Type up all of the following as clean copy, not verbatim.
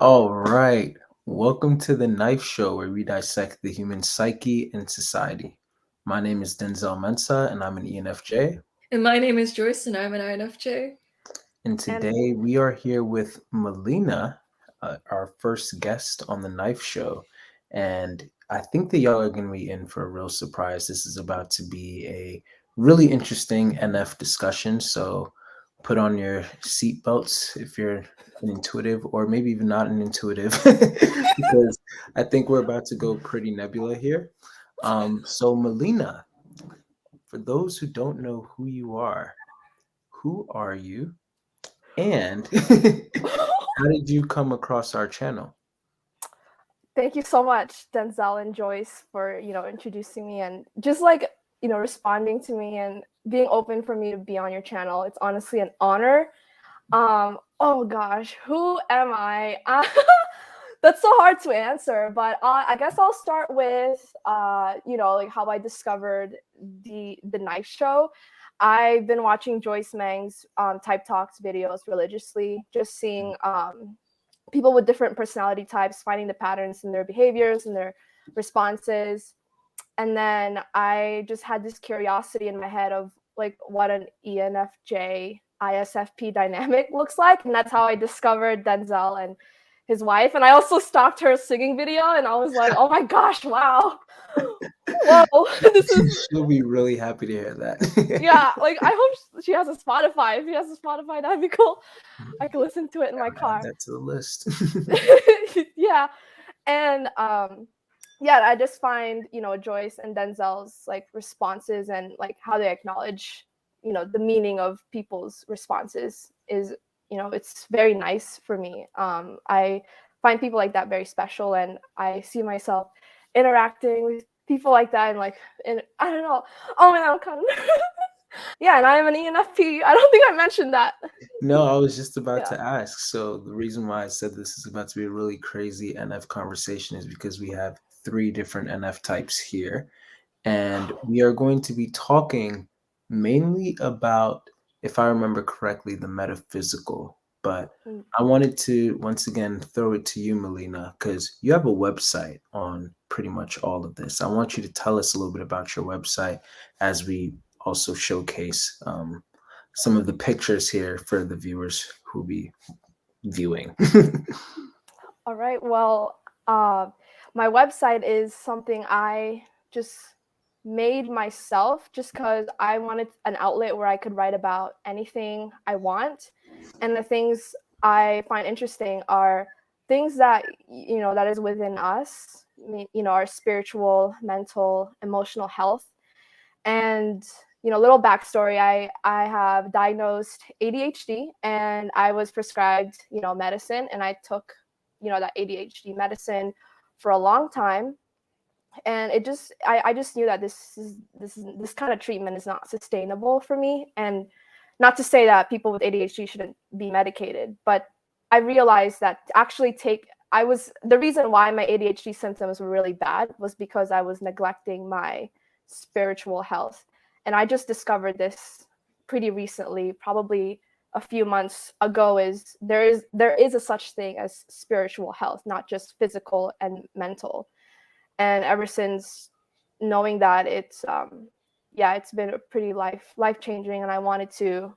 All right. Welcome to the Knife Show, where we dissect the human psyche and society. My name is Denzel Mensa, and I'm an ENFJ. And my name is Joyce, and I'm an INFJ. And And today we are here with Melina, our first guest on the Knife Show. And I think that y'all are going to be in for a real surprise. This is about to be a really interesting NF discussion. So put on your seatbelts if you're an intuitive, or maybe even not an intuitive, because I think we're about to go pretty nebula here. So, Melina, for those who don't know who are you? And how did you come across our channel? thank you so much, Denzel and Joyce, for introducing me and just responding to me and being open for me to be on your channel. It's honestly an honor. Oh gosh, who am I? That's so hard to answer, but I guess I'll start with like how I discovered the Knife Show. I've been watching Joyce Meng's Type Talks videos religiously, just seeing people with different personality types, finding the patterns in their behaviors and their responses. And then I just had this curiosity in my head of like what an ENFJ ISFP dynamic looks like. And that's how I discovered Denzel and his wife. And I also stalked her singing video and I was like, oh my gosh, wow. Whoa, this is She'll be really happy to hear that. yeah, like I hope she has a Spotify. If she has a Spotify, that'd be cool. I could listen to it in my Add car. that to the list. Yeah. And yeah, I just find, Joyce and Denzel's like responses and like how they acknowledge, the meaning of people's responses is, it's very nice for me. I find people like that very special and I see myself interacting with people like that and like and I don't know. Oh man, I'm kind of yeah, and I am an ENFP. I don't think I mentioned that. No, I was just about Yeah. to ask. So the reason why I said this is about to be a really crazy NF conversation is because we have three different NF types here. And we are going to be talking mainly about, if I remember correctly, the metaphysical. But Mm. I wanted to once again throw it to you, Melina, because you have a website on pretty much all of this. I want you to tell us a little bit about your website as we also showcase some of the pictures here for the viewers who will be viewing. All right. Well, my website is something I just made myself just because I wanted an outlet where I could write about anything I want. And the things I find interesting are things that, that is within us, our spiritual, mental, emotional health. And little backstory, I have diagnosed ADHD and I was prescribed medicine, and I took that ADHD medicine for a long time. And I just knew that this kind of treatment is not sustainable for me. And not to say that people with ADHD shouldn't be medicated, but I realized that to actually take I was the reason why my ADHD symptoms were really bad was because I was neglecting my spiritual health. And I just discovered this pretty recently, probably a few months ago, is there is a such thing as spiritual health, not just physical and mental. And ever since knowing that, it's been a pretty life changing. And I wanted to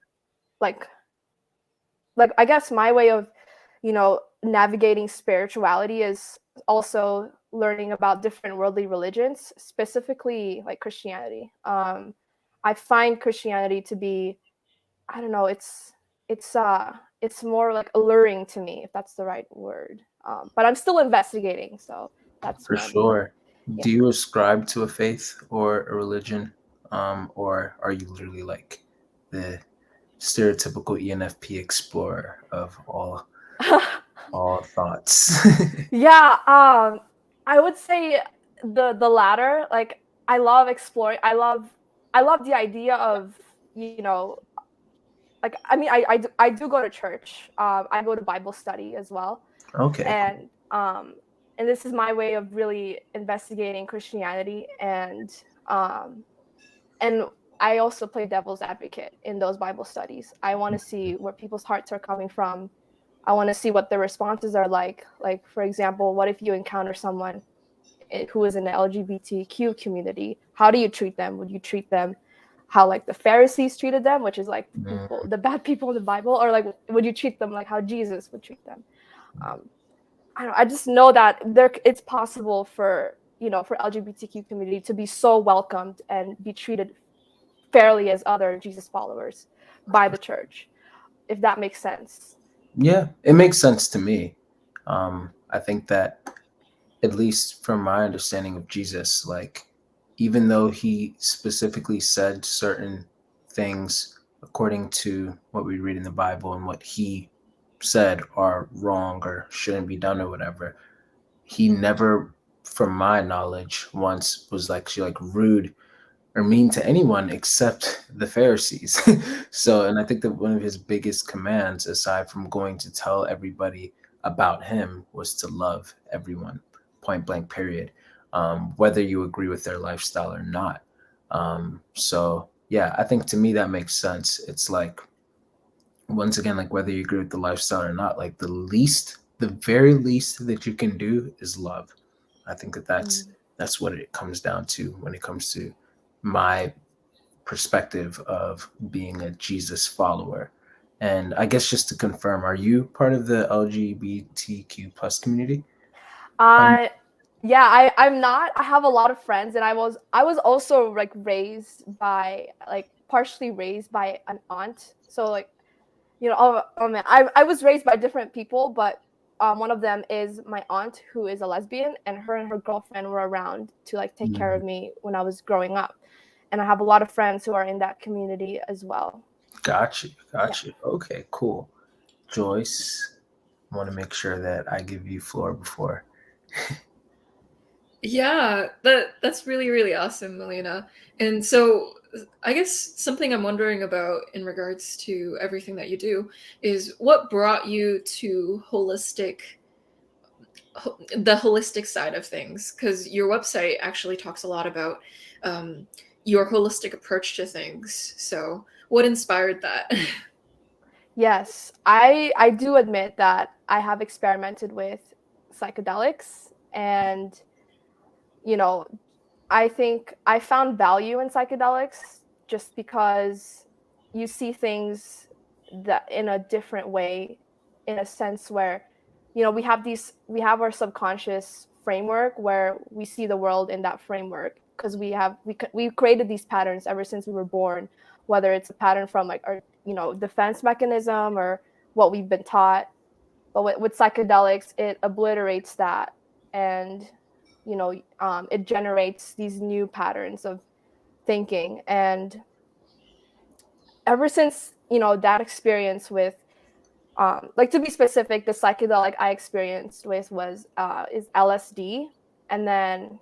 like I guess my way of navigating spirituality is also learning about different worldly religions, specifically like Christianity. I find Christianity to be, I don't know, it's more like alluring to me, if that's the right word. But I'm still investigating, so that's For where I'm at. sure. Yeah. Do you ascribe to a faith or a religion? Or are you literally like the stereotypical ENFP explorer of all thoughts? Yeah, I would say the latter. Like I love exploring. I love the idea of, like I do go to church. I go to Bible study as well. Okay, cool. And this is my way of really investigating Christianity, um and I also play devil's advocate in those Bible studies. I want to see where people's hearts are coming from, I want to see what their responses are like. Like, for example, what if you encounter someone who is in the LGBTQ community? How do you treat them? Would you treat them how like the Pharisees treated them, which is like people, the bad people in the Bible, or like would you treat them like how Jesus would treat them? I just know that it's possible for for LGBTQ community to be so welcomed and be treated fairly as other Jesus followers by the church, if that makes sense. Yeah, it makes sense to me. I think that, at least from my understanding of Jesus, like, even though he specifically said certain things according to what we read in the Bible and what he said are wrong or shouldn't be done or whatever, he never, from my knowledge, once was actually like rude or mean to anyone except the Pharisees. So, and I think that one of his biggest commands, aside from going to tell everybody about him, was to love everyone, point blank, period, whether you agree with their lifestyle or not. So, yeah, I think to me that makes sense. It's like, once again, like whether you agree with the lifestyle or not, like the very least that you can do is love. I think that that's what it comes down to when it comes to my perspective of being a Jesus follower. And I guess just to confirm, are you part of the LGBTQ plus community? I Yeah, I'm not. I have a lot of friends, and I was also like raised by like partially raised by an aunt. So like oh man, I was raised by different people, but one of them is my aunt who is a lesbian, and her girlfriend were around to like take care of me when I was growing up, and I have a lot of friends who are in that community as well. Got you. Yeah. Got you. Okay, cool. Joyce, I want to make sure that I give you floor before. Yeah, that's really, really awesome, Melina. And so I guess something I'm wondering about in regards to everything that you do is what brought you to the holistic side of things? Because your website actually talks a lot about um, your holistic approach to things. So what inspired that? Yes, I do admit that I have experimented with psychedelics, and you know I think I found value in psychedelics just because you see things that in a different way, in a sense where we have our subconscious framework where we see the world in that framework, because we created these patterns ever since we were born, whether it's a pattern from like our defense mechanism or what we've been taught. But with psychedelics, it obliterates that, and it generates these new patterns of thinking. And ever since that experience with like, to be specific, the psychedelic I experienced with was is LSD, and then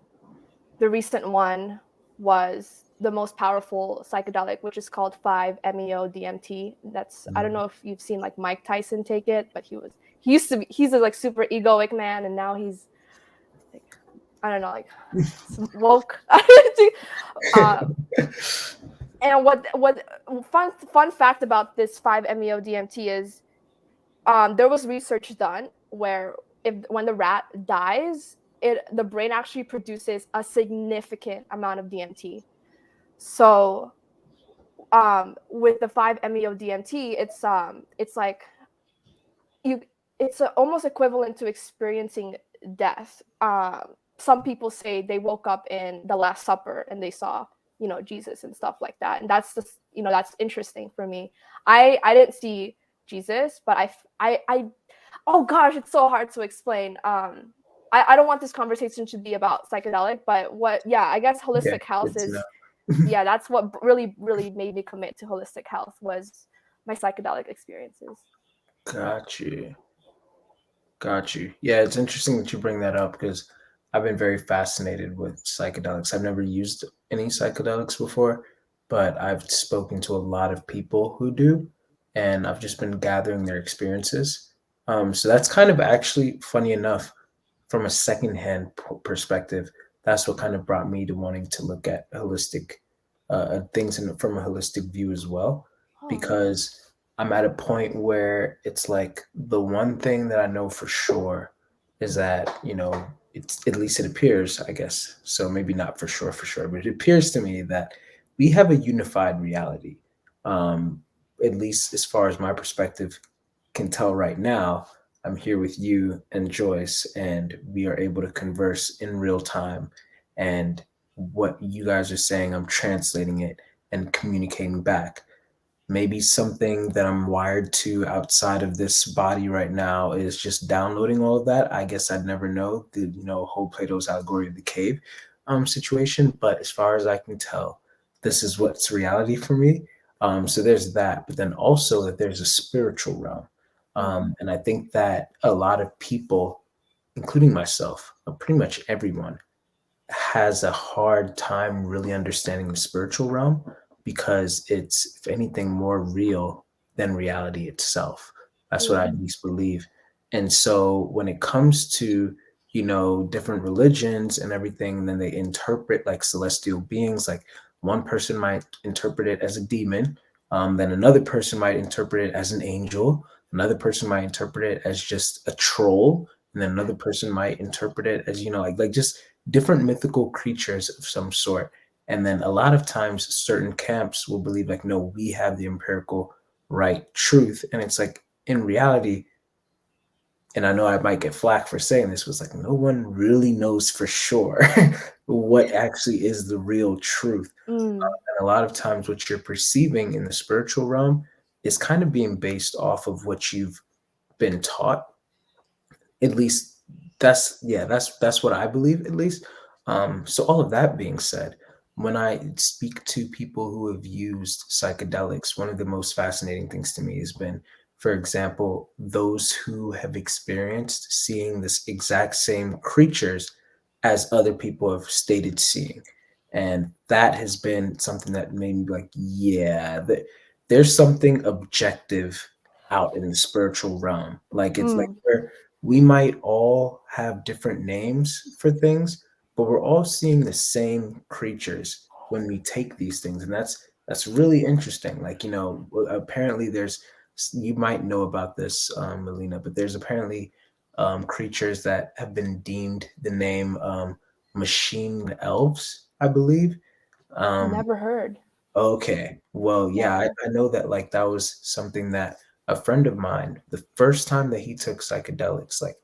the recent one was the most powerful psychedelic, which is called 5-MeO DMT. That's, I don't know if you've seen like Mike Tyson take it, but he's a like super egoic man, and now he's like, I don't know, like woke. uh, and what fun fact about this 5-MeO DMT is there was research done where if when the rat dies, the brain actually produces a significant amount of DMT. So with the 5-MeO DMT, it's like you it's almost equivalent to experiencing death. Some people say they woke up in the Last Supper and they saw Jesus and stuff like that, and that's just that's interesting for me. I didn't see Jesus, but I oh gosh, it's so hard to explain. I don't want this conversation to be about psychedelic, but I guess Yeah, holistic health good to know. is, yeah, that's what really made me commit to holistic health, was my psychedelic experiences. Got you. Got you. Yeah, it's interesting that you bring that up because I've been very fascinated with psychedelics. I've never used any psychedelics before, but I've spoken to a lot of people who do, and I've just been gathering their experiences. So that's kind of actually funny enough from a secondhand perspective. That's what kind of brought me to wanting to look at holistic things from a holistic view as well, Oh. because I'm at a point where it's like the one thing that I know for sure is that, it's at least it appears, I guess. So maybe not for sure, but it appears to me that we have a unified reality. Um, at least as far as my perspective can tell right now, I'm here with you and Joyce, and we are able to converse in real time. And what you guys are saying, I'm translating it and communicating back. Maybe something that I'm wired to outside of this body right now is just downloading all of that. I guess I'd never know the whole Plato's allegory of the cave situation. But as far as I can tell, this is what's reality for me. So there's that, but then also that there's a spiritual realm, and I think that a lot of people, including myself, pretty much everyone, has a hard time really understanding the spiritual realm because it's, if anything, more real than reality itself. That's what I Mm. at least believe. And so when it comes to, different religions and everything, then they interpret like celestial beings. Like one person might interpret it as a demon, then another person might interpret it as an angel, another person might interpret it as just a troll, and then another person might interpret it as, like just different mythical creatures of some sort. And then a lot of times, certain camps will believe, like, no, we have the empirical right truth. And it's like, in reality, and I know I might get flack for saying this, was like, no one really knows for sure what actually is the real truth. Mm. And a lot of times, what you're perceiving in the spiritual realm is kind of being based off of what you've been taught. At least that's what I believe, at least. So all of that being said, when I speak to people who have used psychedelics, one of the most fascinating things to me has been, for example, those who have experienced seeing this exact same creatures as other people have stated seeing. And that has been something that made me be like, yeah, there's something objective out in the spiritual realm. Like it's like Mm. we might all have different names for things, but we're all seeing the same creatures when we take these things, and that's really interesting. Like, apparently there's, you might know about this, Melina, but there's apparently creatures that have been deemed the name machine elves, I believe. Um, Never heard. Okay. Well, yeah, Yeah. I know that like that was something that a friend of mine, the first time that he took psychedelics, like,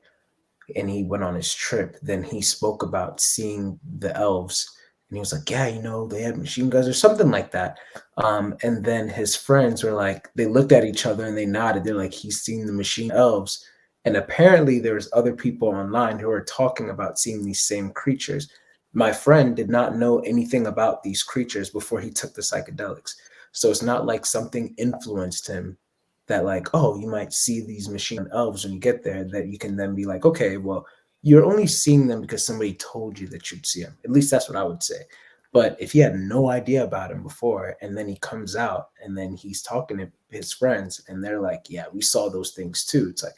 and he went on his trip, then he spoke about seeing the elves. And he was like, yeah, they had machine guns or something like that. And then his friends were like, they looked at each other and they nodded. They're like, he's seen the machine elves. And apparently there's other people online who are talking about seeing these same creatures. My friend did not know anything about these creatures before he took the psychedelics. So it's not like something influenced him that, like, oh, you might see these machine elves when you get there, that you can then be like, okay, well, you're only seeing them because somebody told you that you'd see them. At least that's what I would say. But if he had no idea about him before, and then he comes out and then he's talking to his friends and they're like, yeah, we saw those things too, it's like,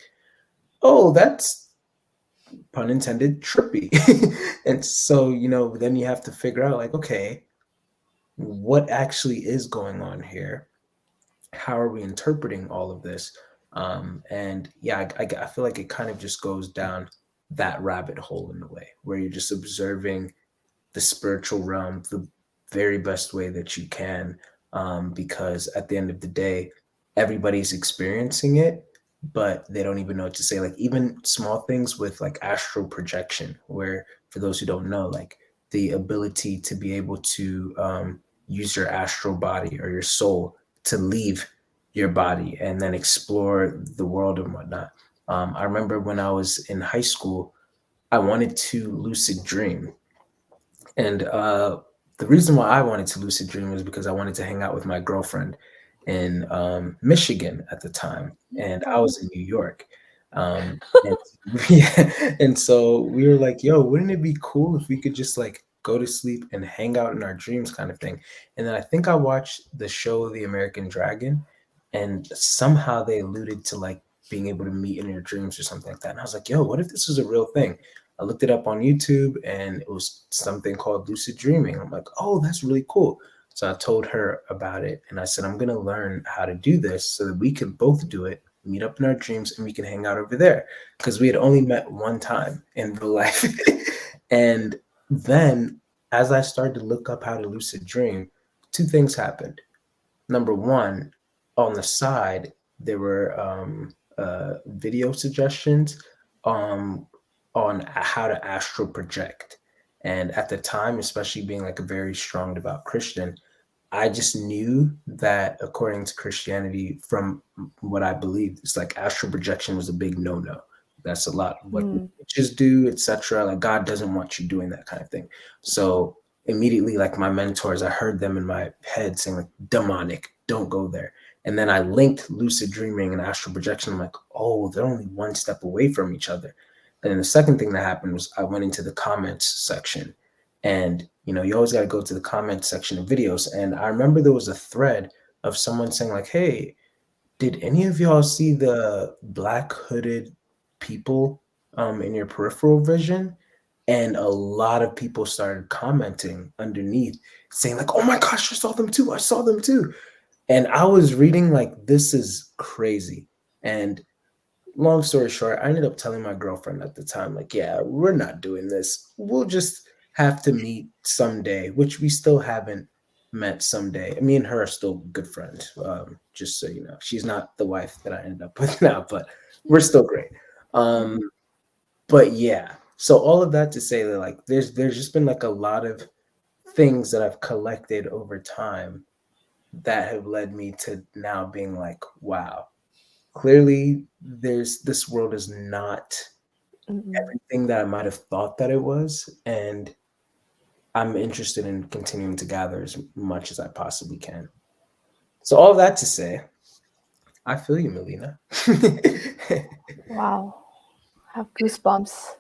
oh, that's, pun intended, trippy. And so, then you have to figure out, like, okay, what actually is going on here? How are we interpreting all of this? And yeah, I feel like it kind of just goes down that rabbit hole in a way where you're just observing the spiritual realm the very best way that you can, because at the end of the day, everybody's experiencing it, but they don't even know what to say. Like even small things with like astral projection, where for those who don't know, like the ability to be able to use your astral body or your soul to leave your body and then explore the world and whatnot. I remember when I was in high school, I wanted to lucid dream, and the reason why I wanted to lucid dream was because I wanted to hang out with my girlfriend in Michigan at the time, and I Oh. was in New York. And yeah, and so we were like, "Yo, wouldn't it be cool if we could just like go to sleep and hang out in our dreams, kind of thing?" And then I think I watched the show The American Dragon, and somehow they alluded to like being able to meet in your dreams or something like that. And I was like, "Yo, what if this was a real thing?" I looked it up on YouTube and it was something called lucid dreaming. I'm like, oh, that's really cool. So I told her about it and I said, I'm going to learn how to do this so that we can both do it, meet up in our dreams, and we can hang out over there. Because we had only met one time in real life. And then as I started to look up how to lucid dream, two things happened. Number one, on the side, there were video suggestions um, on how to astral project. And at the time, especially being like a very strong devout Christian, I just knew that according to Christianity, from what I believed, it's like astral projection was a big no-no. That's a lot of what witches do, etc. Like God doesn't want you doing that kind of thing. So immediately, like my mentors, I heard them in my head saying like demonic, don't go there. And then I linked lucid dreaming and astral projection. I'm like, oh, they're only one step away from each other. And then the second thing that happened was I went into the comments section, and you always got to go to the comment section of videos. And I remember there was a thread of someone saying like, hey, did any of y'all see the black hooded people in your peripheral vision? And a lot of people started commenting underneath saying like, oh my gosh, I saw them too, I saw them too. And I was reading like, this is crazy. And long story short, I ended up telling my girlfriend at the time, like, yeah, we're not doing this. We'll just have to meet someday, which we still haven't met someday. Me and her are still good friends, just so you know. She's not the wife that I ended up with now, but we're still great. But yeah, so all of that to say that like there's just been like a lot of things that I've collected over time that have led me to now being like, wow, clearly this world is not everything that I might have thought that it was, and I'm interested in continuing to gather as much as I possibly can. So all that to say, I feel you, Melina. Wow, I have goosebumps.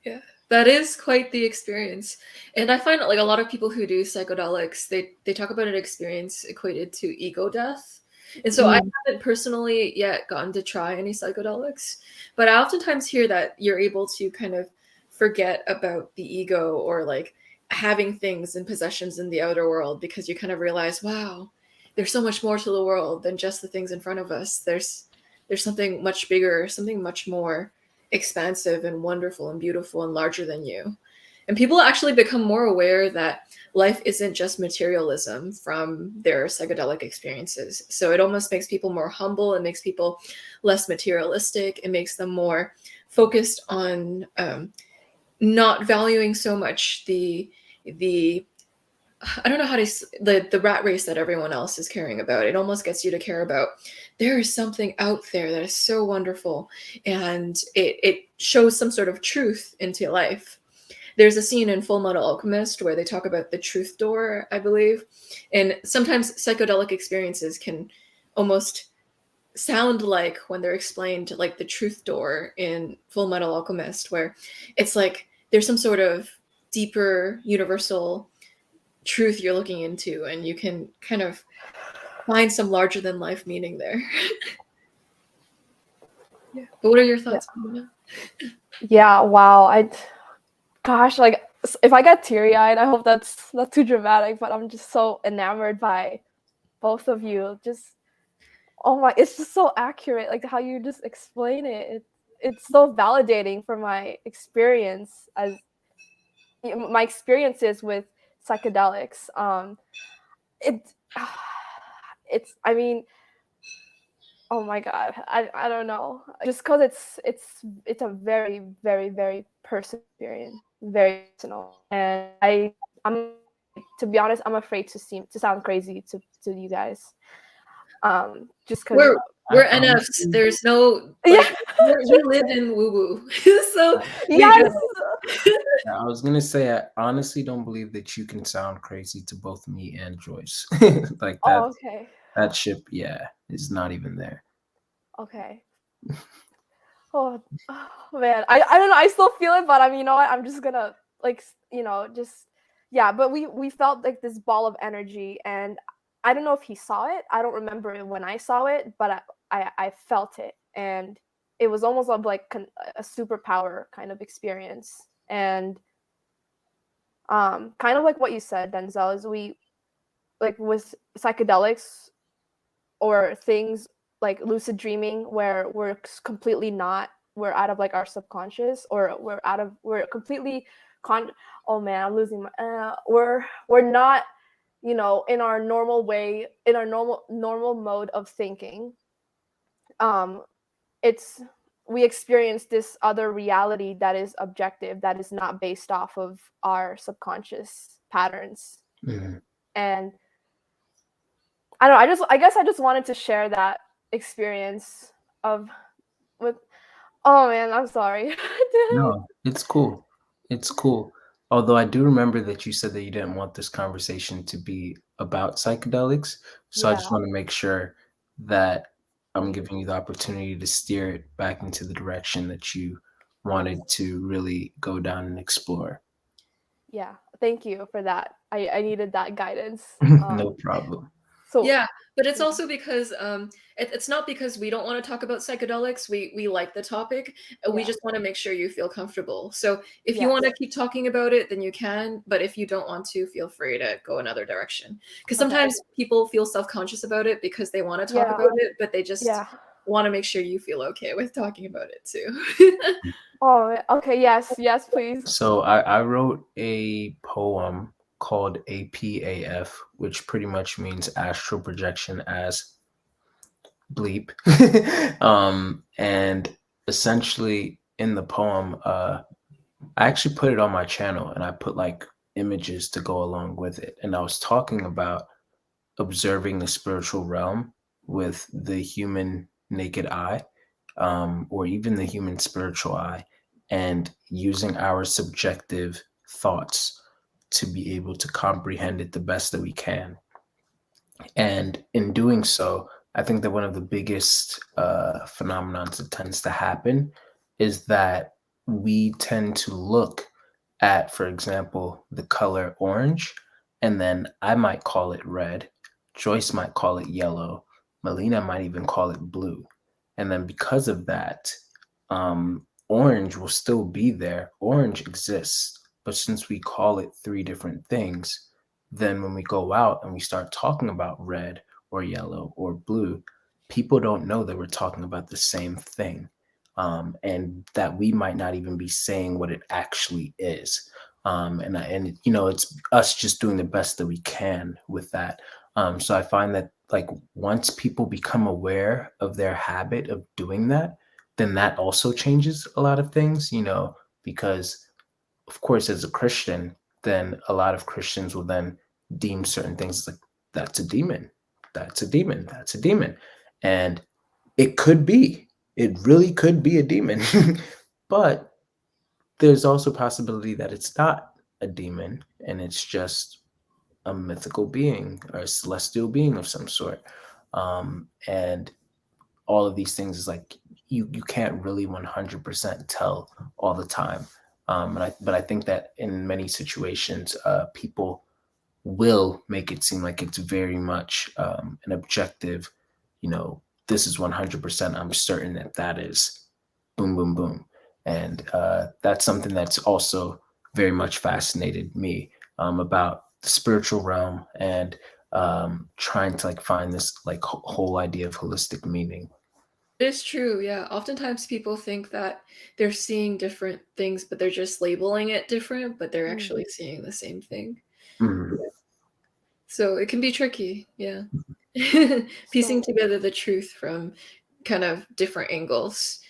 Yeah, that is quite the experience. And I find that like a lot of people who do psychedelics, they talk about an experience equated to ego death. And so I haven't personally yet gotten to try any psychedelics, but I oftentimes hear that you're able to kind of forget about the ego or like having things and possessions in the outer world because you kind of realize, wow, there's so much more to the world than just the things in front of us. There's something much bigger, something much more expansive and wonderful and beautiful and larger than you. And people actually become more aware that life isn't just materialism from their psychedelic experiences. So it almost makes people more humble. It makes people less materialistic. It makes them more focused on not valuing so much the I don't know how to the rat race that everyone else is caring about. It almost gets you to care about there is something out there that is so wonderful, and it shows some sort of truth into life. There's a scene in Full Metal Alchemist where they talk about the truth door, I believe, and sometimes psychedelic experiences can almost sound like when they're explained like the truth door in Full Metal Alchemist, where it's like there's some sort of deeper universal truth you're looking into, and you can kind of find some larger than life meaning there. Yeah. But what are your thoughts on that? Yeah, wow. Gosh, like if I get teary-eyed, I hope that's not too dramatic, but I'm just so enamored by both of you. Just oh my, it's just so accurate, like how you just explain it. It's so validating for my experience as my experiences with psychedelics. It it's I mean, oh my god, I don't know, just because it's a very very very personal experience, very personal, and I'm to be honest, I'm afraid to sound crazy to you guys, just because We're NFs. There's no like we live in woo woo. So yes. I was gonna say, I honestly don't believe that you can sound crazy to both me and Joyce. Like that, Oh, okay. that ship, yeah, is not even there. Okay. Oh, oh man, I don't know. I still feel it, but I mean, you know what? I'm just gonna like just yeah. But we felt like this ball of energy, and I don't know if he saw it. I don't remember it when I saw it, but I felt it, and it was almost like a superpower kind of experience. And kind of like what you said, Denzel, is we like with psychedelics or things like lucid dreaming where we're completely not, we're out of like our subconscious, or we're completely oh man, I'm losing my we're not, you know, in our normal way, in our normal mode of thinking. It's We experience this other reality that is objective, that is not based off of our subconscious patterns. Mm-hmm. And I don't know, I guess I just wanted to share that experience of with oh man, I'm sorry. No, it's cool. It's cool. Although I do remember that you said that you didn't want this conversation to be about psychedelics. So I Yeah. just want to make sure that I'm Mhm. giving you the opportunity to steer it back into the direction that you Yes. wanted to really go down and explore. Yeah. Thank you for that. I needed that guidance. No problem. So Yeah, but it's yeah. also because it's not because we don't want to talk about psychedelics. We like the topic. We Yeah. just want to make sure you feel comfortable. So if you Yes. want to keep talking about it, then you can. But if you don't want to, feel free to go another direction. Because Okay. sometimes people feel self-conscious about it because they want to talk Yeah. about it, but they just Yeah. want to make sure you feel okay with talking about it too. Oh, okay. Yes. Yes, please. So I wrote a poem called APAF, which pretty much means astral projection as bleep. And essentially in the poem, I actually put it on my channel and I put like images to go along with it. And I was talking about observing the spiritual realm with the human naked eye, or even the human spiritual eye, and using our subjective thoughts to be able to comprehend it the best that we can. And in doing so, I think that one of the biggest phenomenons that tends to happen is that we tend to look at, for example, the color orange, and then I might call it red, Joyce might call it yellow, Melina might even call it blue. And then because of that, orange will still be there. Orange exists. But since we call it three different things, then when we go out and we start talking about red or yellow or blue, people don't know that we're talking about the same thing, and that we might not even be saying what it actually is. And you know, it's us just doing the best that we can with that. So I find that like once people become aware of their habit of doing that, then that also changes a lot of things. You know, because of course, as a Christian, then a lot of Christians will then deem certain things like that's a demon, that's a demon, that's a demon. And it could be, it really could be a demon. But there's also possibility that it's not a demon and it's just a mythical being or a celestial being of some sort. And all of these things is like you can't really 100% tell all the time. But I think that in many situations, people will make it seem like it's very much an objective. You know, this is 100%. I'm certain that that is boom, boom, boom, and that's something that's also very much fascinated me about the spiritual realm and trying to like find this like whole idea of holistic meaning. It is true, yeah. Oftentimes people think that they're seeing different things, but they're just labeling it different, but they're Mm. actually seeing the same thing. Mhm. So it can be tricky, yeah. Piecing So together the truth from kind of different angles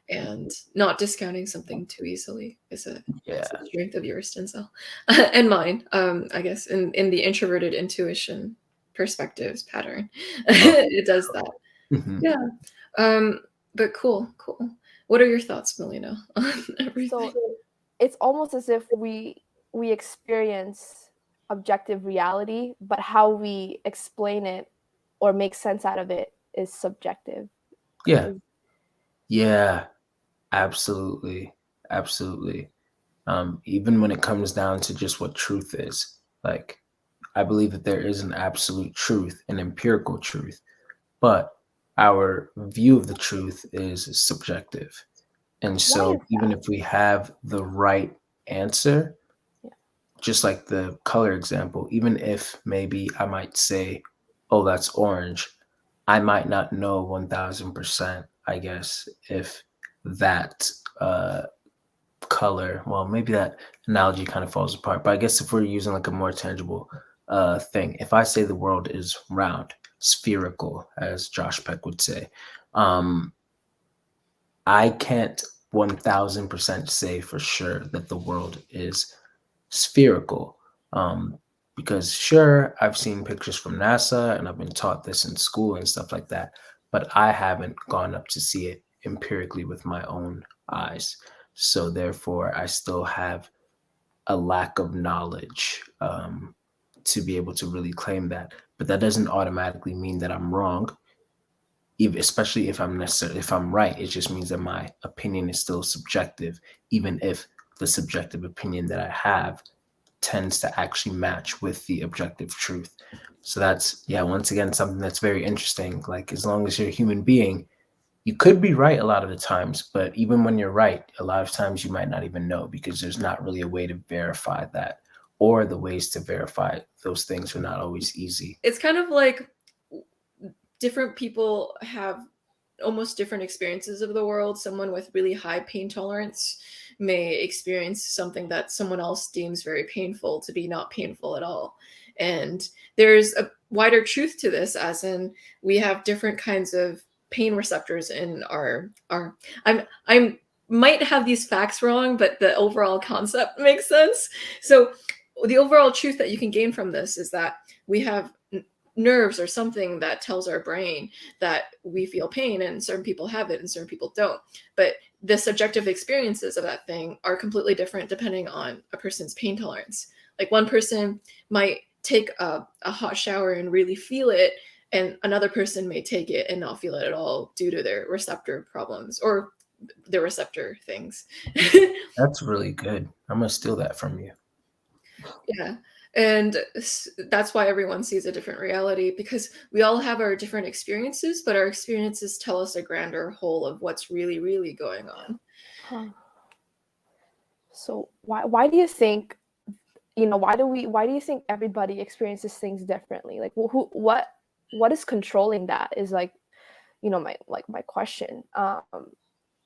and not discounting something too easily is a Yeah. strength of yours, Denzel. And mine, I guess, in the introverted intuition perspectives pattern. Oh, It does that. mhm. Yeah. Um, but cool, cool. What are your thoughts, Melina, on so everything? it's almost as if we experience objective reality, but how we explain it or make sense out of it is subjective. Yeah. Is- Yeah. Absolutely. Absolutely. Even when it comes down to just what truth is, like I believe that there is an absolute truth, an empirical truth, but our view of the truth is subjective. And Why is so even that? if we have the right answer, Yeah. just like the color example, even if maybe I might say, oh, that's orange, I might not know 1000%, I guess, if that color, well, maybe that analogy kind of falls apart, but I guess if we're using like a more tangible thing, if I say the world is round, spherical, as Josh Peck would say, um, I can't 1000% say for sure that the world is spherical. Um, because sure, I've seen pictures from NASA and I've been taught this in school and stuff like that, but I haven't gone up to see it empirically with my own eyes. So therefore, I still have a lack of knowledge to be able to really claim that. But that doesn't automatically mean that I'm wrong, especially if I'm right. It just means that my opinion is still subjective, even if the subjective opinion that I have tends to actually match with the objective truth. So that's, yeah, once again, something that's very interesting. Like, as long as you're a human being, you could be right a lot of the times, but even when you're right, a lot of times you might not even know, because there's not really a way to verify that, or the ways to verify those things are not always easy. It's kind of like different people have almost different experiences of the world. Someone with really high pain tolerance may experience something that someone else deems very painful to be not painful at all. And there's a wider truth to this, as in we have different kinds of pain receptors in our I'm might have these facts wrong, but the overall concept makes sense. So the overall truth that you can gain from this is that we have nerves or something that tells our brain that we feel pain, and certain people have it and certain people don't. But the subjective experiences of that thing are completely different depending on a person's pain tolerance. Like, one person might take a hot shower and really feel it, and another person may take it and not feel it at all due to their receptor problems or their receptor things. That's really good. I'm gonna steal that from you. Yeah. And that's why everyone sees a different reality, because we all have our different experiences, but our experiences tell us a grander whole of what's really, really going on. Huh. So why do you think, why do you think everybody experiences things differently? Like, what is controlling that is like, my question.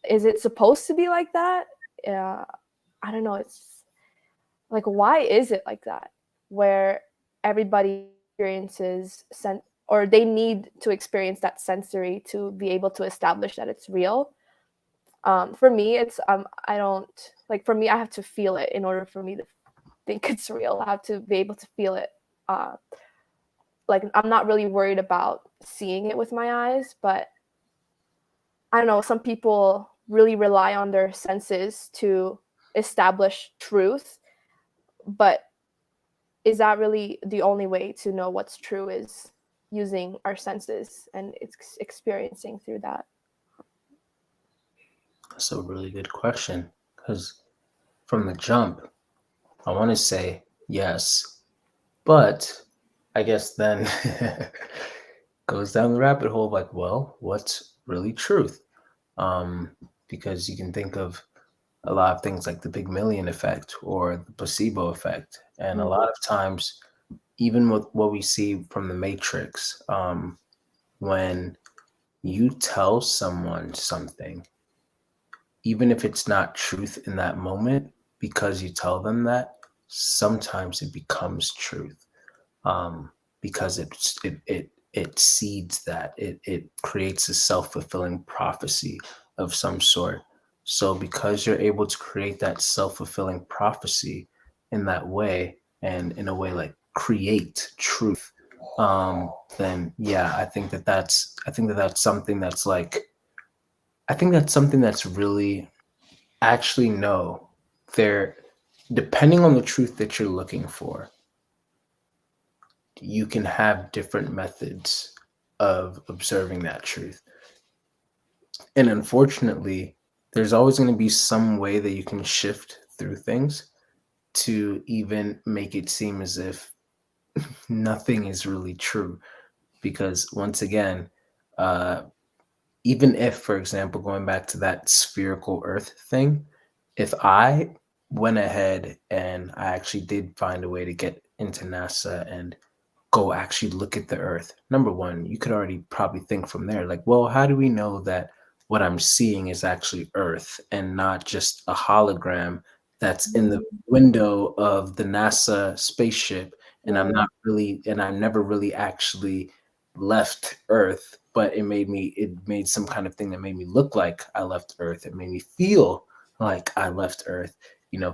Is it supposed to be like that? I don't know. It's like, why is it like that, where everybody experiences or they need to experience that sensory to be able to establish that it's real? For me, it's I don't like. For me, I have to feel it in order for me to think it's real. I have to be able to feel it. Like, I'm not really worried about seeing it with my eyes, but I don't know. Some people really rely on their senses to establish truth, but is that really the only way to know what's true, is using our senses and experiencing through that? That's a really good question, because from the jump, I want to say yes, but I guess then goes down the rabbit hole of like, well, what's really truth? Because you can think of a lot of things like the Pygmalion effect or the placebo effect, and a lot of times, even with what we see from the Matrix, when you tell someone something, even if it's not truth in that moment, because you tell them that, sometimes it becomes truth. Because it seeds that, it creates a self-fulfilling prophecy of some sort. So because you're able to create that self-fulfilling prophecy in that way, and in a way like create truth, then yeah, I think that that's something that's like, I think that's something that's really, actually, no, there, depending on the truth that you're looking for, you can have different methods of observing that truth. And unfortunately, there's always going to be some way that you can shift through things to even make it seem as if nothing is really true. Because once again, uh, even if, for example, going back to that spherical earth thing, if I went ahead and I actually did find a way to get into NASA and go actually look at the Earth. Number one, you could already probably think from there, like, well, how do we know that what I'm seeing is actually Earth and not just a hologram that's in the window of the NASA spaceship? And I'm Right. not really, and I never really actually left Earth, but it made some kind of thing that made me look like I left Earth. It made me feel like I left Earth,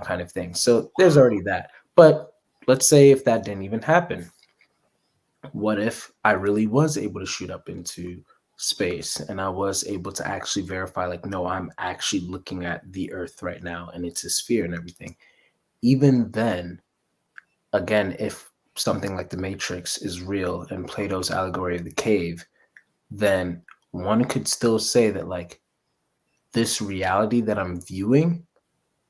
kind of thing. So there's already that. But let's say if that didn't even happen, what if I really was able to shoot up into space and I was able to actually verify, like, no, I'm actually looking at the Earth right now and it's a sphere and everything? Even then, again, if something like the Matrix is real and Plato's allegory of the cave, then one could still say that, like, this reality that I'm viewing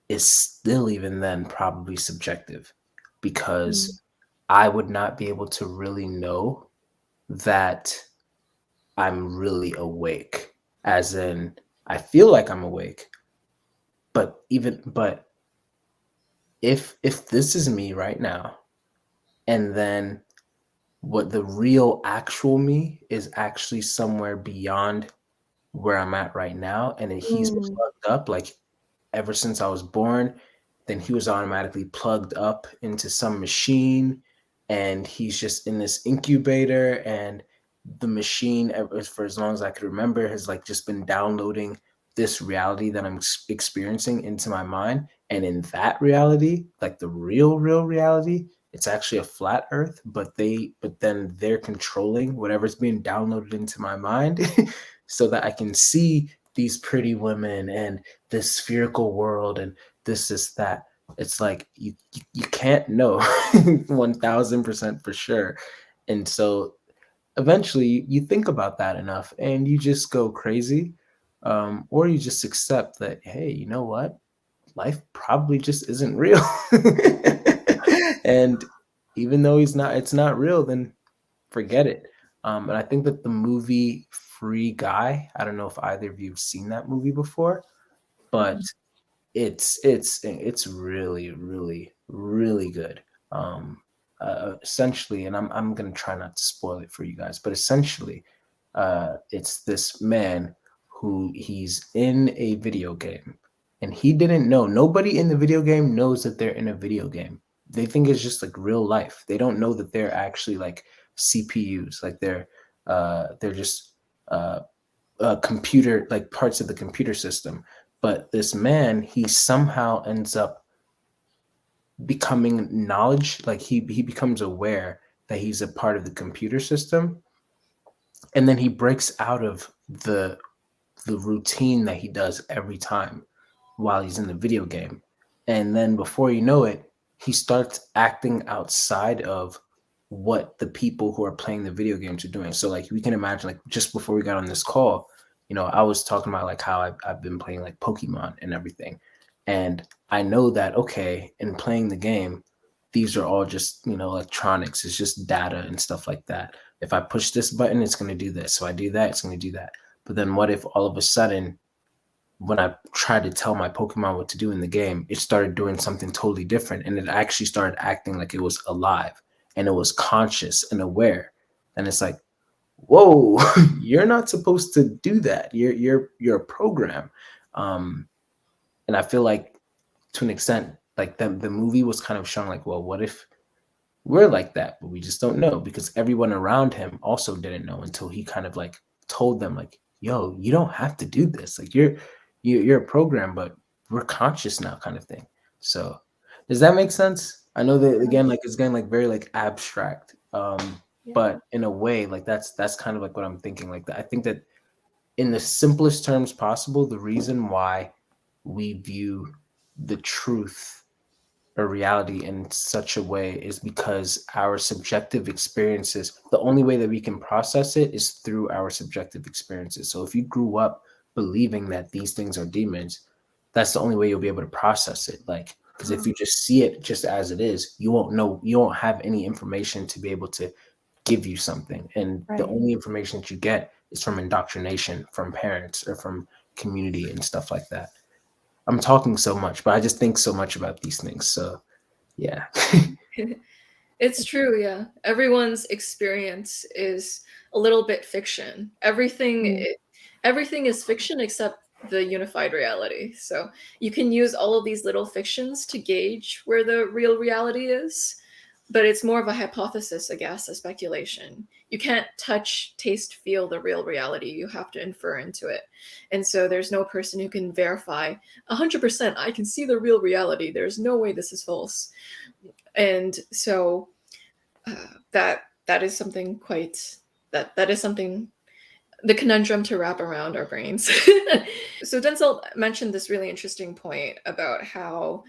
is still, even then, probably subjective, because I would not be able to really know that I'm really awake. As in, I feel like I'm awake, but if this is me right now, and then what the real actual me is actually somewhere beyond where I'm at right now, and then he's Mm. plugged up, like, ever since I was born, then he was automatically plugged up into some machine, and he's just in this incubator, and the machine, for as long as I could remember, has, like, just been downloading this reality that I'm experiencing into my mind. And in that reality, like the real reality, it's actually a flat earth, but then they're controlling whatever's being downloaded into my mind so that I can see these pretty women and this spherical world and this that. It's like you can't know 1000% for sure. And so eventually you think about that enough and you just go crazy, or you just accept that, hey, you know what, life probably just isn't real. And even though it's not real, then forget it. And I think that the movie Free Guy, I don't know if either of you have seen that movie before, but it's really good. Um, Essentially, and I'm gonna try not to spoil it for you guys, but essentially, it's this man who he's in a video game, and he didn't know. Nobody in the video game knows that they're in a video game. They think it's just like real life. They don't know that they're actually like CPUs, like they're just computer, like parts of the computer system. But this man, he somehow ends up becoming knowledge, like he becomes aware that he's a part of the computer system, and then he breaks out of the routine that he does every time while he's in the video game. And then before you know it, he starts acting outside of what the people who are playing the video games are doing. So like we can imagine, like just before we got on this call, I was talking about like how I've been playing like Pokemon and everything. And I know that, okay, in playing the game, these are all just, electronics. It's just data and stuff like that. If I push this button, it's going to do this. So I do that, it's going to do that. But then what if all of a sudden, when I tried to tell my Pokemon what to do in the game, it started doing something totally different, and it actually started acting like it was alive and it was conscious and aware. And it's like, whoa, you're not supposed to do that. You're a program. And I feel like, to an extent, like the movie was kind of showing like, well, what if we're like that, but we just don't know, because everyone around him also didn't know until he kind of like told them like, yo, you don't have to do this. Like you're a program, but we're conscious now, kind of thing. So does that make sense? I know that, again, like it's getting like very like abstract. Yeah. But in a way, like that's kind of like what I'm thinking. Like that, I think that in the simplest terms possible, the reason why we view the truth or reality in such a way is because our subjective experiences, the only way that we can process it is through our subjective experiences. So if you grew up believing that these things are demons, that's the only way you'll be able to process it. Like, because if you just see it just as it is, you won't know, you won't have any information to be able to give you something. And the Right. only information that you get is from indoctrination, from parents or from community and stuff like that. I'm talking so much, but I just think so much about these things. So yeah. It's true, yeah. Everyone's experience is a little bit fiction. Everything is fiction except the unified reality. So you can use all of these little fictions to gauge where the real reality is, but it's more of a hypothesis, a guess, a speculation. You can't touch, taste, feel the real reality. You have to infer into it. And so there's no person who can verify 100%, I can see the real reality. There's no way this is false. And so that is something quite that is something, the conundrum to wrap around our brains. So Denzel mentioned this really interesting point about how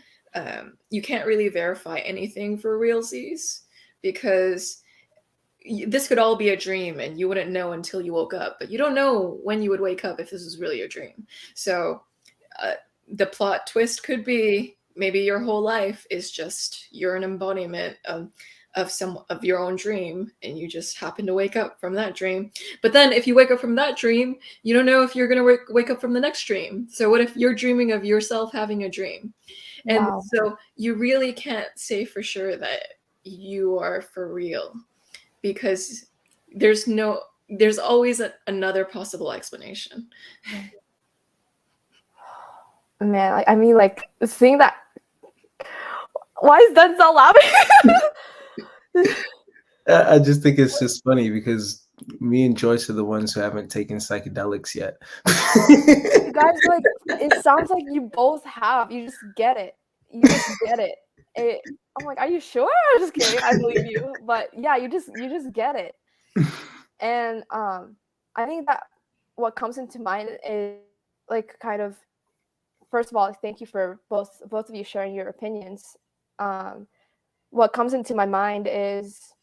you can't really verify anything for realsies because this could all be a dream and you wouldn't know until you woke up, but you don't know when you would wake up if this was really a dream. So the plot twist could be maybe your whole life is just you're an embodiment of your own dream and you just happen to wake up from that dream. But then if you wake up from that dream, you don't know if you're going to wake up from the next dream. So what if you're dreaming of yourself having a dream? And Wow. so you really can't say for sure that you are for real because there's always another possible explanation. Man, I mean, like seeing that. Why is Denzel laughing? I just think it's just funny because me and Joyce are the ones who haven't taken psychedelics yet. You guys, like, it sounds like you both have. You just get it. You just get it. I'm like, are you sure? I'm just kidding. I believe you, but yeah, you just get it. And I think that what comes into mind is like kind of, first of all, thank you for both of you sharing your opinions. What comes into my mind is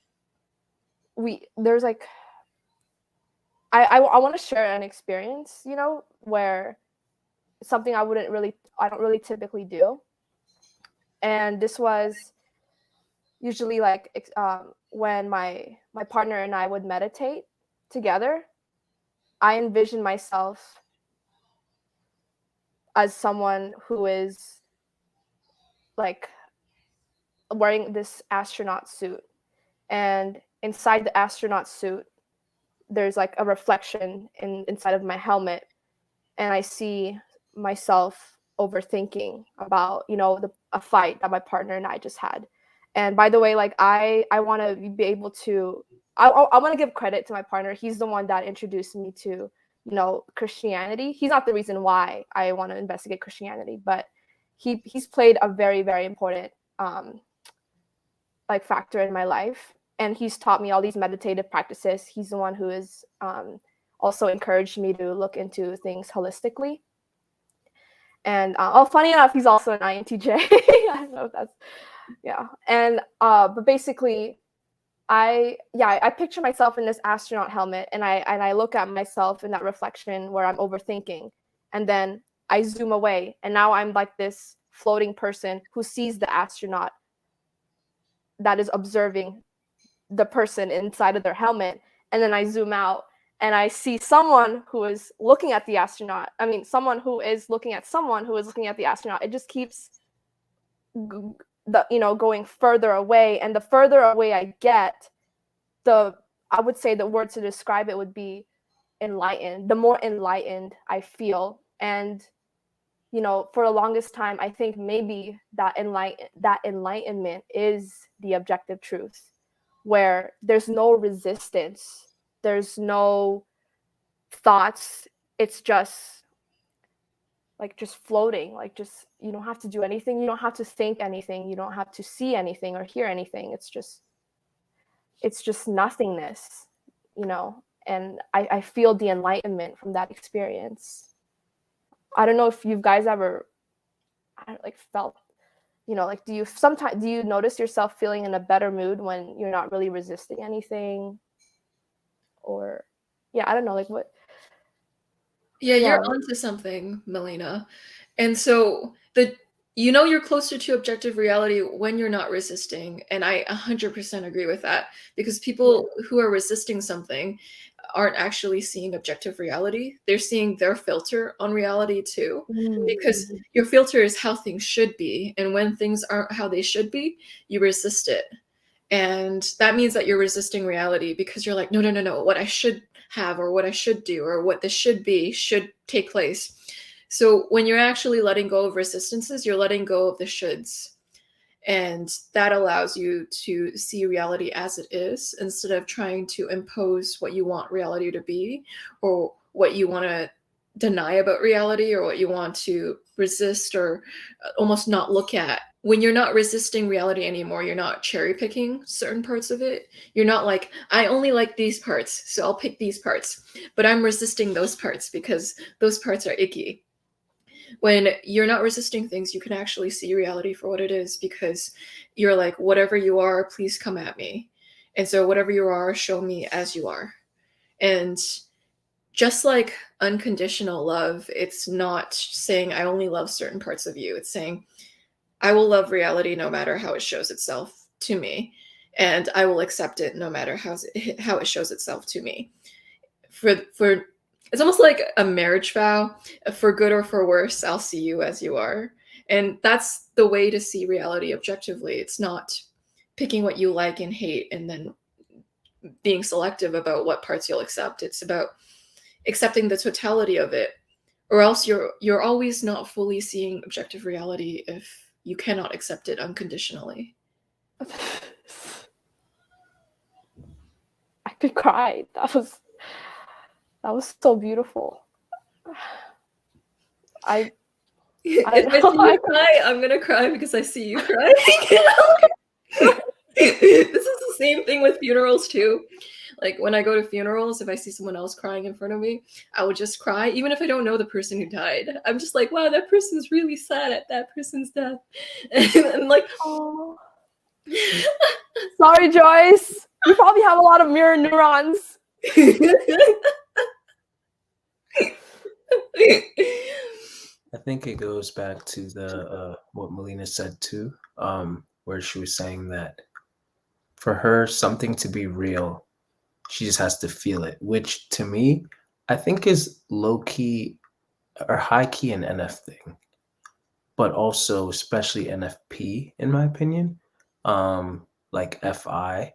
there's like I want to share an experience, you know, where something I don't really typically do. And this was usually like when my partner and I would meditate together. I envision myself as someone who is like wearing this astronaut suit, and inside the astronaut suit there's like a reflection inside of my helmet, and I see myself overthinking about, you know, a fight that my partner and I just had. And by the way, like I want to be able to, I want to give credit to my partner. He's the one that introduced me to, you know, Christianity. He's not the reason why I want to investigate Christianity, but he's played a very, very important like factor in my life, and he's taught me all these meditative practices. He's the one who is also encouraged me to look into things holistically. And funny enough, he's also an INTJ. I don't know if that's, yeah. And but basically, I picture myself in this astronaut helmet, and I look at myself in that reflection where I'm overthinking, and then I zoom away, and now I'm like this floating person who sees the astronaut that is observing the person inside of their helmet, and then I zoom out and I see someone who is looking at the astronaut. I mean, someone who is looking at someone who is looking at the astronaut. It just keeps going further away, and the further away I get, I would say the word to describe it would be enlightened. The more enlightened I feel, and for the longest time, I think maybe that enlightenment is the objective truth, where there's no resistance, there's no thoughts. It's just floating, like just, you don't have to do anything, you don't have to think anything, you don't have to see anything or hear anything. It's just nothingness, and I feel the enlightenment from that experience. I don't know if you guys ever felt, do you notice yourself feeling in a better mood when you're not really resisting anything? Or I don't know, what. You're onto something, Melina. And so you're closer to objective reality when you're not resisting, and I 100% agree with that, because people who are resisting something aren't actually seeing objective reality. They're seeing their filter on reality too, because your filter is how things should be. And when things aren't how they should be, you resist it. And that means that you're resisting reality because you're like, no, no, no, no, what I should have or what I should do or what this should be should take place. So when you're actually letting go of resistances, you're letting go of the shoulds. And that allows you to see reality as it is instead of trying to impose what you want reality to be or what you want to deny about reality or what you want to resist or almost not look at. When you're not resisting reality anymore, you're not cherry picking certain parts of it. You're not like, I only like these parts, so I'll pick these parts. But I'm resisting those parts because those parts are icky. When you're not resisting things, you can actually see reality for what it is because you're like, whatever you are, please come at me. And so whatever you are, show me as you are. And just like unconditional love, it's not saying I only love certain parts of you. It's saying I will love reality no matter how it shows itself to me. And I will accept it no matter how it shows itself to me. For it's almost like a marriage vow. For good or for worse, I'll see you as you are. And that's the way to see reality objectively. It's not picking what you like and hate and then being selective about what parts you'll accept. It's about accepting the totality of it, or else you're always not fully seeing objective reality if you cannot accept it unconditionally. I could cry. That was so beautiful. If I see you cry, I'm gonna cry because I see you crying. This is the same thing with funerals too. Like when I go to funerals, if I see someone else crying in front of me, I would just cry, even if I don't know the person who died. I'm just like, wow, that person's really sad at that person's death. And I'm like, oh. Sorry, Joyce. You probably have a lot of mirror neurons. I think it goes back to the what Melina said too, where she was saying that for her, something to be real, she just has to feel it, which to me, I think is low key or high key an NF thing, but also especially NFP in my opinion. Like FI,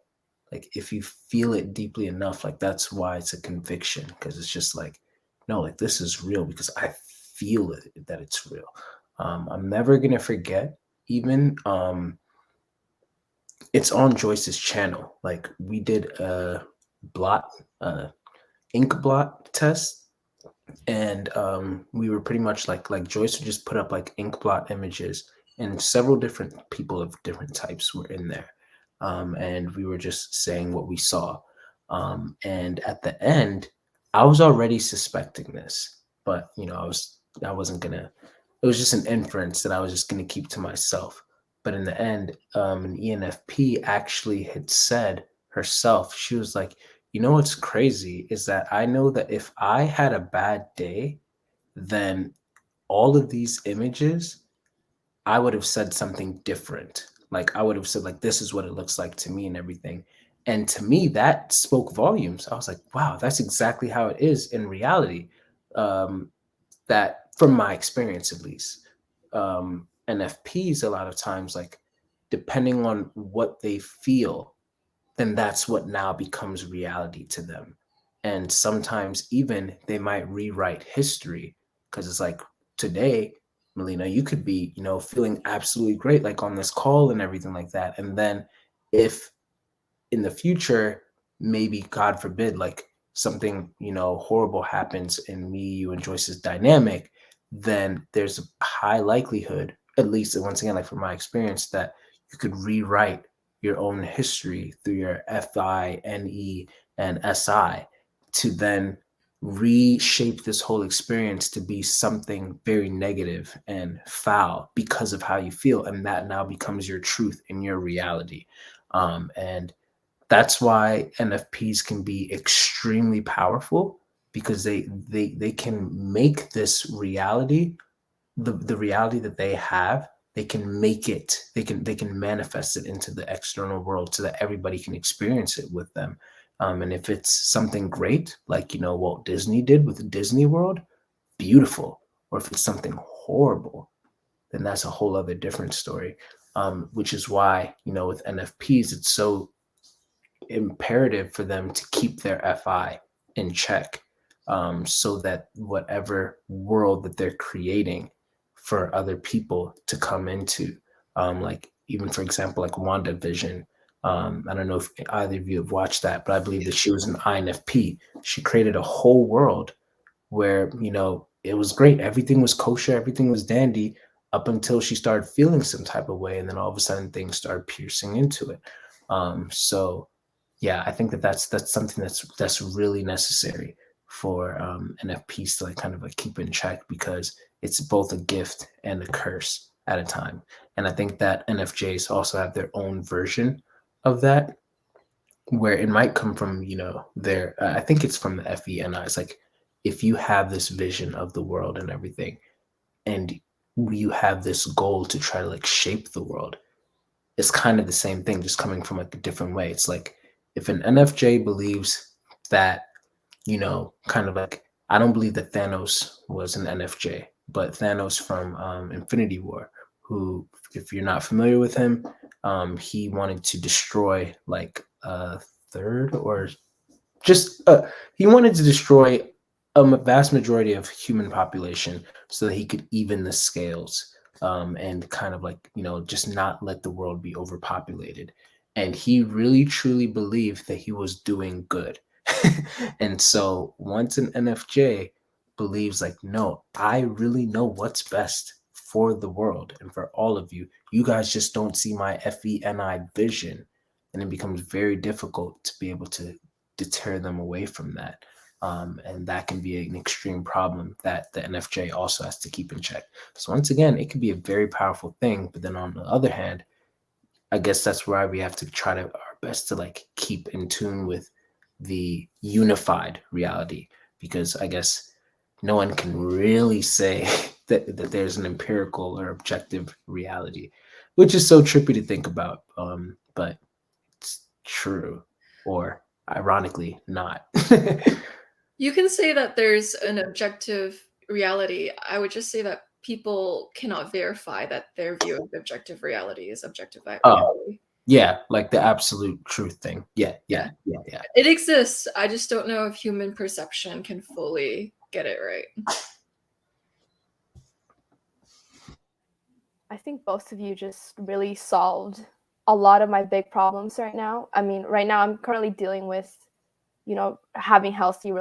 like if you feel it deeply enough, like that's why it's a conviction, because it's just like, no, like this is real because I feel it that it's real. I'm never gonna forget even it's on Joyce's channel. Like we did a blot ink blot test, and we were pretty much like Joyce would just put up like ink blot images, and several different people of different types were in there, and we were just saying what we saw, and at the end I was already suspecting this, but you know I wasn't gonna, it was just an inference that I was just gonna keep to myself. But in the end, an ENFP actually had said herself, she was like, you know what's crazy is that I know that if I had a bad day, then all of these images, I would have said something different. Like I would have said, like, this is what it looks like to me and everything. And to me, that spoke volumes. I was like, wow, that's exactly how it is in reality. That from my experience, at least. NFPs, a lot of times, like, depending on what they feel, then that's what now becomes reality to them. And sometimes even they might rewrite history because it's like today, Melina, you could be, you know, feeling absolutely great, like on this call and everything like that. And then if in the future, maybe God forbid, like something, you know, horrible happens in me, you and Joyce's dynamic, then there's a high likelihood, at least once again, like from my experience, that you could rewrite your own history through your FI, NE, and SI to then reshape this whole experience to be something very negative and foul because of how you feel. And that now becomes your truth and your reality. And that's why NFPs can be extremely powerful because they can make this reality, the reality that they have, they can make it, they can manifest it into the external world so that everybody can experience it with them. And if it's something great, like, Walt Disney did with Disney World, beautiful. Or if it's something horrible, then that's a whole other different story. Which is why, with NFPs, it's so imperative for them to keep their FI in check, so that whatever world that they're creating for other people to come into, like even for example, like WandaVision. I don't know if either of you have watched that, but I believe that she was an INFP. She created a whole world where, it was great. Everything was kosher, everything was dandy up until she started feeling some type of way. And then all of a sudden things started piercing into it. So yeah, I think that that's something that's really necessary for NFPs to like kind of like keep in check, because it's both a gift and a curse at a time. And I think that NFJs also have their own version of that, where it might come from, their, I think it's from the FENI. It's like, if you have this vision of the world and everything, and you have this goal to try to like shape the world, it's kind of the same thing, just coming from like a different way. It's like, if an NFJ believes that, kind of like, I don't believe that Thanos was an NFJ, but Thanos from Infinity War, who, if you're not familiar with him, he wanted to destroy like a third, or just he wanted to destroy a vast majority of human population so that he could even the scales, and kind of like, just not let the world be overpopulated. And he really truly believed that he was doing good. And so once an NFJ believes like, no, I really know what's best for the world and for all of you, you guys just don't see my FENI vision, and it becomes very difficult to be able to deter them away from that. And that can be an extreme problem that the NFJ also has to keep in check. So once again, it could be a very powerful thing, but then on the other hand, I guess that's why we have to try to our best to like keep in tune with the unified reality, because I guess no one can really say that there's an empirical or objective reality, which is so trippy to think about. But it's true, or ironically not. You can say that there's an objective reality. I would just say that people cannot verify that their view of objective reality is objective reality. Yeah, like the absolute truth thing. Yeah. It exists. I just don't know if human perception can fully get it right. I think both of you just really solved a lot of my big problems right now. I mean, right now I'm currently dealing with, having healthy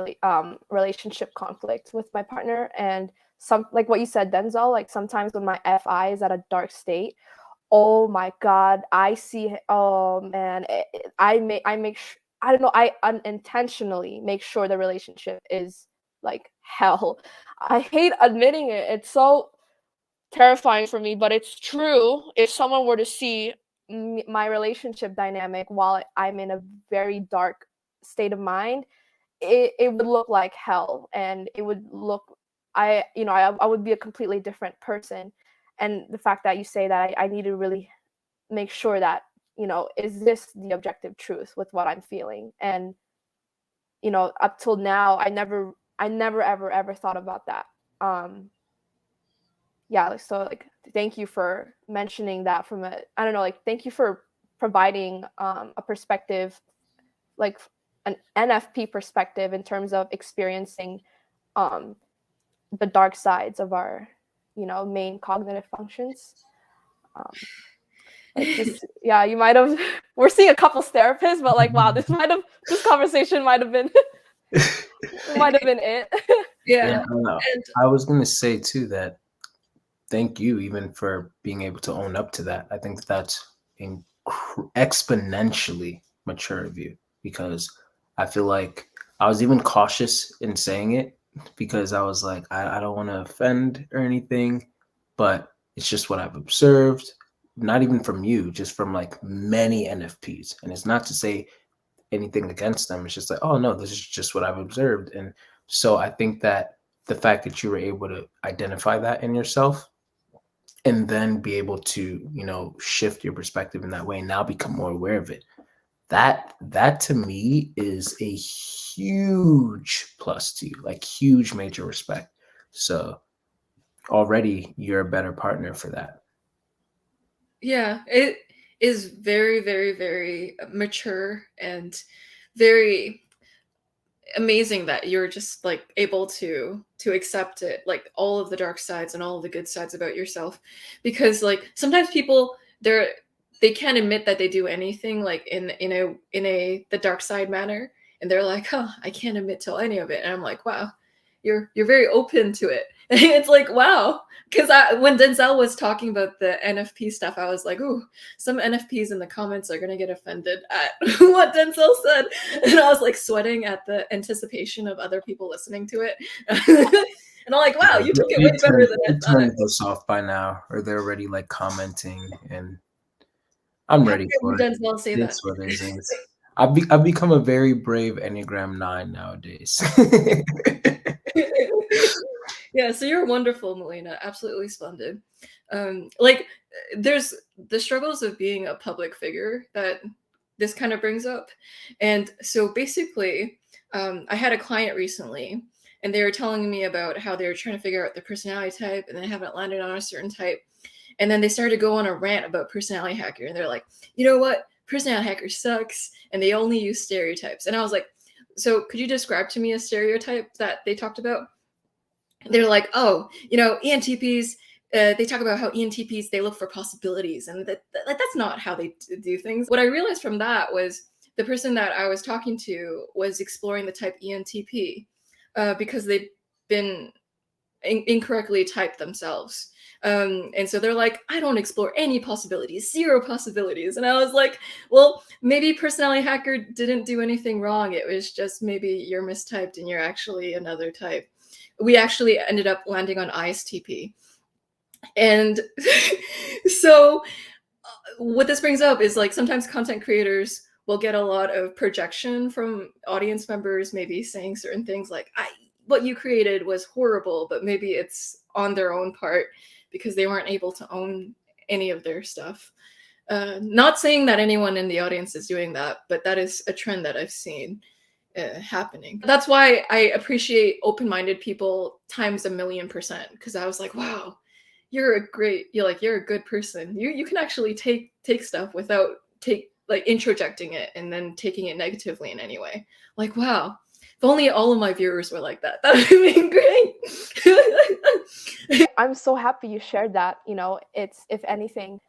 relationship conflict with my partner. And some, like what you said, Denzel, like sometimes when my FI is at a dark state, oh my God, I see, oh man, I don't know, I unintentionally make sure the relationship is like hell. I hate admitting it. It's so terrifying for me, but it's true. If someone were to see my relationship dynamic while I'm in a very dark state of mind, it would look like hell, and it would look, I would be a completely different person. And the fact that you say that, I need to really make sure that, is this the objective truth with what I'm feeling? And up till now, I never ever thought about that. Yeah, so like thank you for mentioning that from a, I don't know, like thank you for providing a perspective, like an NFP perspective in terms of experiencing the dark sides of our main cognitive functions. Like this, yeah, you might have, we're seeing a couples therapist, but like wow, this conversation might have been it. Yeah. And I was gonna say too that thank you even for being able to own up to that. I think that's exponentially mature of you, because I feel like I was even cautious in saying it, because I was like, I don't want to offend or anything, but it's just what I've observed, not even from you, just from like many NFPs. And it's not to say anything against them. It's just like, oh no, this is just what I've observed. And so I think that the fact that you were able to identify that in yourself and then be able to, shift your perspective in that way and now become more aware of it, that to me is a huge plus to you, like huge major respect. So already you're a better partner for that. Yeah, it is very, very, very mature and very amazing that you're just like able to accept it, like all of the dark sides and all of the good sides about yourself. Because like sometimes people they can't admit that they do anything like in a the dark side manner, and they're like, "Huh, I can't admit to any of it." And I'm like, "Wow, you're very open to it." It's like, wow, because when Denzel was talking about the NFP stuff, I was like, "Ooh, some NFPs in the comments are gonna get offended at what Denzel said," and I was like sweating at the anticipation of other people listening to it. And I'm like, "Wow, you took it way better than I They thought." turned this off by now, or they're already like commenting, and I'm How ready can for it. Denzel say that? It's what it is. I've become a very brave Enneagram 9 nowadays. Yeah, so you're wonderful, Melina. Absolutely splendid. Like, there's the struggles of being a public figure that this kind of brings up. And so basically, I had a client recently, and they were telling me about how they were trying to figure out their personality type, and they haven't landed on a certain type. And then they started to go on a rant about personality hacker, and they're like, you know what? Personality hacker sucks, and they only use stereotypes. And I was like, so could you describe to me a stereotype that they talked about? They're like, oh, ENTPs. They talk about how ENTPs they look for possibilities, and that's not how they do things. What I realized from that was the person that I was talking to was exploring the type ENTP because they've been incorrectly typed themselves. And so they're like, I don't explore any possibilities, zero possibilities. And I was like, well, maybe personality hacker didn't do anything wrong. It was just maybe you're mistyped and you're actually another type. We actually ended up landing on ISTP. And so what this brings up is like sometimes content creators will get a lot of projection from audience members, maybe saying certain things like, what you created was horrible, but maybe it's on their own part because they weren't able to own any of their stuff. Not saying that anyone in the audience is doing that, but that is a trend that I've seen happening. That's why I appreciate open-minded people times 1,000,000%, because I was like, wow, you're a good person. You can actually take stuff without introjecting it and then taking it negatively in any way. Like, wow, if only all of my viewers were like that, that would be great. I'm so happy you shared that. It's, if anything,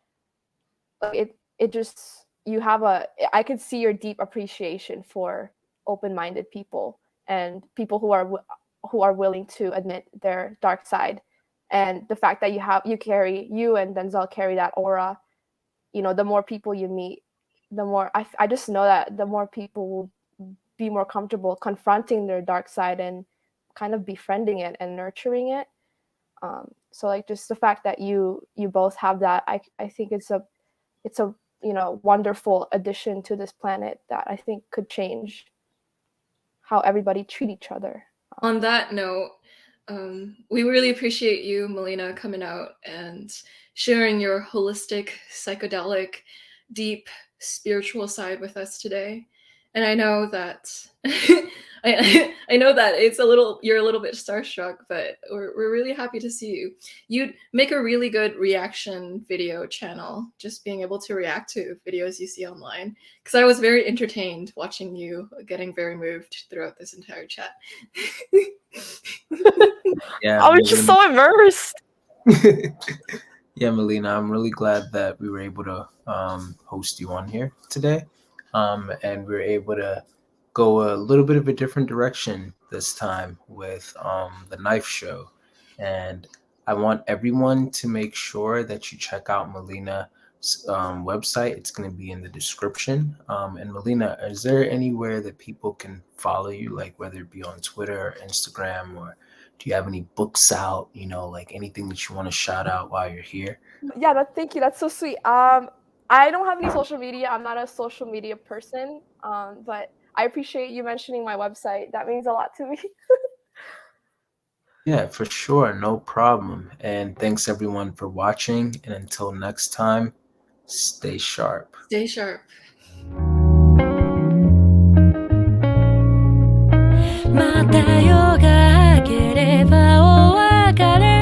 like it just, I could see your deep appreciation for open-minded people and people who are willing to admit their dark side. And the fact that you and Denzel carry that aura, the more people you meet, the more I just know that the more people will be more comfortable confronting their dark side and kind of befriending it and nurturing it. So like just the fact that you both have that, I think it's a wonderful addition to this planet that I think could change how everybody treat each other. On that note, we really appreciate you, Melina, coming out and sharing your holistic, psychedelic, deep spiritual side with us today. And I know that I know that you're a little bit starstruck, but we're really happy to see you. You'd make a really good reaction video channel, just being able to react to videos you see online. Because I was very entertained watching you getting very moved throughout this entire chat. Yeah, I was just so immersed. Yeah, Melina, I'm really glad that we were able to host you on here today, and we are able to go a little bit of a different direction this time with the knife show. And I want everyone to make sure that you check out Melina's website. It's going to be in the description. And Melina, is there anywhere that people can follow you, like whether it be on Twitter or Instagram, or do you have any books out, like anything that you want to shout out while you're here? Yeah, thank you. That's so sweet. I don't have any social media. I'm not a social media person. But I appreciate you mentioning my website. That means a lot to me. Yeah, for sure. No problem. And thanks everyone for watching. And until next time, stay sharp. Stay sharp. また夜が明ければお別れ